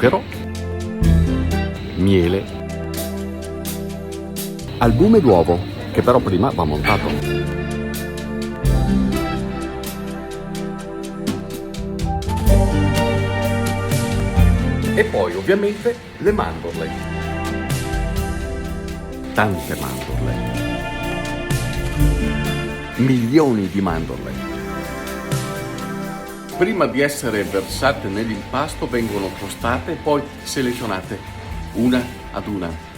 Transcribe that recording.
zucchero, miele, albume d'uovo, che però prima va montato. E poi ovviamente le mandorle, tante mandorle, milioni di mandorle. Prima di essere versate nell'impasto vengono tostate e poi selezionate una ad una.